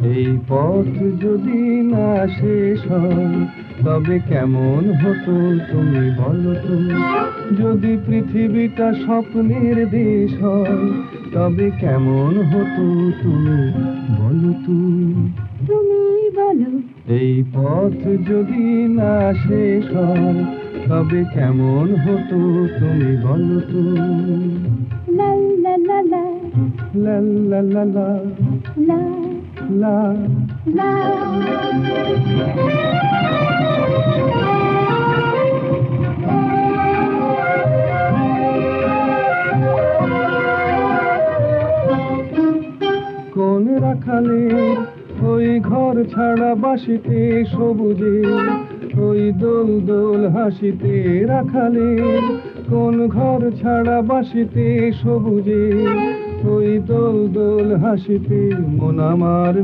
এই পথ যদি না শেষ হয় তবে কেমন হতো তুমি বলো তো। যদি পৃথিবীটা স্বপ্নের দেশ হয় তবে কেমন হতো তুমি বলো তো। তুমি বলো। এই পথ যদি না শেষ হয় তবে কেমন হতো তুমি বলো তো। লা লা লা লা লা লা লা লা লা লা। লা। কোন রাখালে ওই ঘর ছাড়া বাসিতে সবুজে, ওই দোল দোল হাসিতে রাখালে কোন ঘর ছাড়া বাসিতে সবুজে, ওই দোল দোল হাসিতে মন আমার